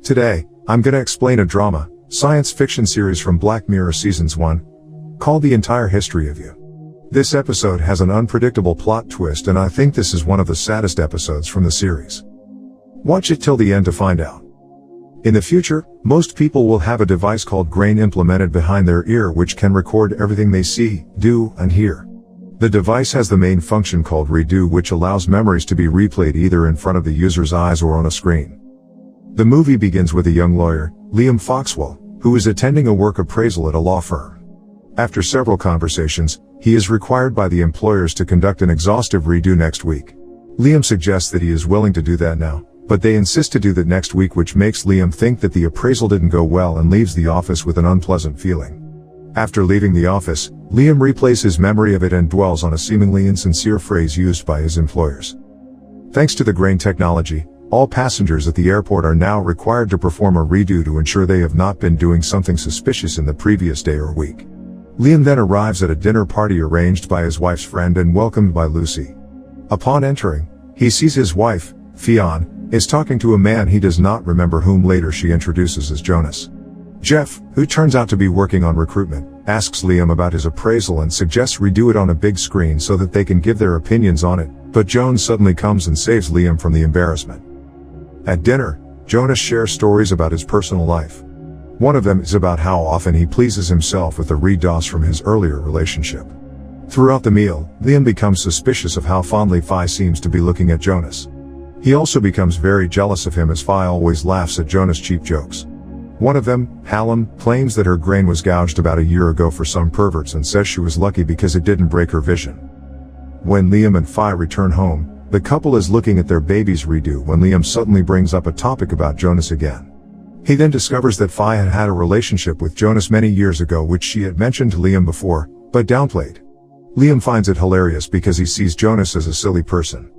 Today, I'm gonna explain a drama, science fiction series from Black Mirror Seasons 1, called The Entire History of You. This episode has an unpredictable plot twist, and I think this is one of the saddest episodes from the series. Watch it till the end to find out. In the future, most people will have a device called grain implemented behind their ear which can record everything they see, do, and hear. The device has the main function called redo, which allows memories to be replayed either in front of the user's eyes or on a screen. The movie begins with a young lawyer, Liam Foxwell, who is attending a work appraisal at a law firm. After several conversations, he is required by the employers to conduct an exhaustive redo next week. Liam suggests that he is willing to do that now, but they insist to do that next week, which makes Liam think that the appraisal didn't go well and leaves the office with an unpleasant feeling. After leaving the office, Liam replays his memory of it and dwells on a seemingly insincere phrase used by his employers. Thanks to the grain technology, all passengers at the airport are now required to perform a redo to ensure they have not been doing something suspicious in the previous day or week. Liam then arrives at a dinner party arranged by his wife's friend and welcomed by Lucy. Upon entering, he sees his wife, Fionn, is talking to a man he does not remember, whom later she introduces as Jonas. Jeff, who turns out to be working on recruitment, asks Liam about his appraisal and suggests redo it on a big screen so that they can give their opinions on it, but Jones suddenly comes and saves Liam from the embarrassment. At dinner, Jonas shares stories about his personal life. One of them is about how often he pleases himself with the redos from his earlier relationship. Throughout the meal, Liam becomes suspicious of how fondly Fi seems to be looking at Jonas. He also becomes very jealous of him as Fi always laughs at Jonas' cheap jokes. One of them, Hallam, claims that her grain was gouged about a year ago for some perverts and says she was lucky because it didn't break her vision. When Liam and Fi return home, the couple is looking at their baby's redo when Liam suddenly brings up a topic about Jonas again. He then discovers that Fi had had a relationship with Jonas many years ago, which she had mentioned to Liam before, but downplayed. Liam finds it hilarious because he sees Jonas as a silly person.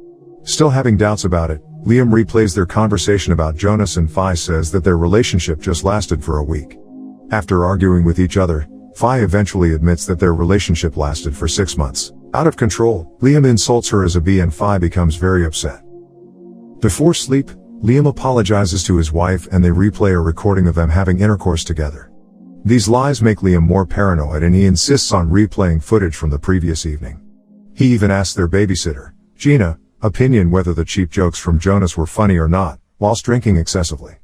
Still having doubts about it, Liam replays their conversation about Jonas and Fi says that their relationship just lasted for a week. After arguing with each other, Fi eventually admits that their relationship lasted for 6 months. Out of control, Liam insults her as a bee and Fi becomes very upset. Before sleep, Liam apologizes to his wife and they replay a recording of them having intercourse together. These lies make Liam more paranoid and he insists on replaying footage from the previous evening. He even asks their babysitter, Gina, opinion whether the cheap jokes from Jonas were funny or not, whilst drinking excessively.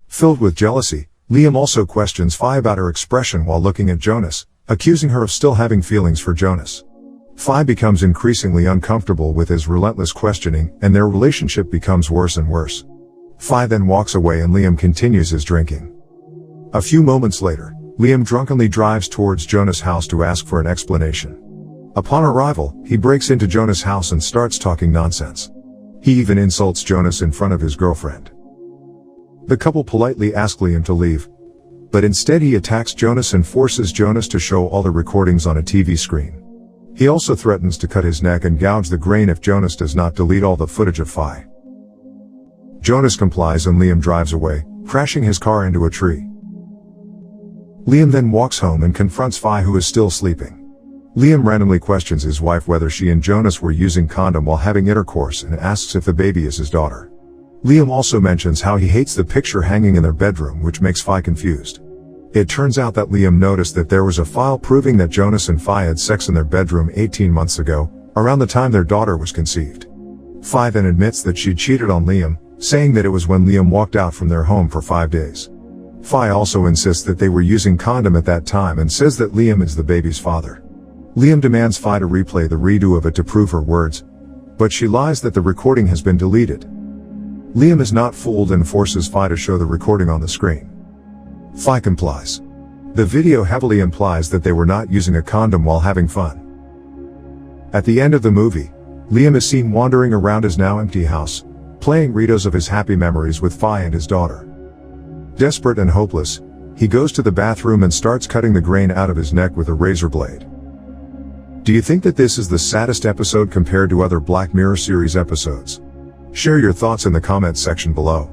Filled with jealousy, Liam also questions Fi about her expression while looking at Jonas, accusing her of still having feelings for Jonas. Fi becomes increasingly uncomfortable with his relentless questioning, and their relationship becomes worse and worse. Fi then walks away and Liam continues his drinking. A few moments later, Liam drunkenly drives towards Jonas' house to ask for an explanation. Upon arrival, he breaks into Jonas' house and starts talking nonsense. He even insults Jonas in front of his girlfriend. The couple politely ask Liam to leave, but instead he attacks Jonas and forces Jonas to show all the recordings on a TV screen. He also threatens to cut his neck and gouge the grain if Jonas does not delete all the footage of Fi. Jonas complies and Liam drives away, crashing his car into a tree. Liam then walks home and confronts Fi, who is still sleeping. Liam randomly questions his wife whether she and Jonas were using condom while having intercourse and asks if the baby is his daughter. Liam also mentions how he hates the picture hanging in their bedroom, which makes Fi confused. It turns out that Liam noticed that there was a file proving that Jonas and Fi had sex in their bedroom 18 months ago, around the time their daughter was conceived. Fi then admits that she cheated on Liam, saying that it was when Liam walked out from their home for 5 days. Fi also insists that they were using condom at that time and says that Liam is the baby's father. Liam demands Fi to replay the redo of it to prove her words, but she lies that the recording has been deleted. Liam is not fooled and forces Fi to show the recording on the screen. Fi complies. The video heavily implies that they were not using a condom while having fun. At the end of the movie, Liam is seen wandering around his now empty house, playing redos of his happy memories with Fi and his daughter. Desperate and hopeless, he goes to the bathroom and starts cutting the grain out of his neck with a razor blade. Do you think that this is the saddest episode compared to other Black Mirror series episodes? Share your thoughts in the comments section below.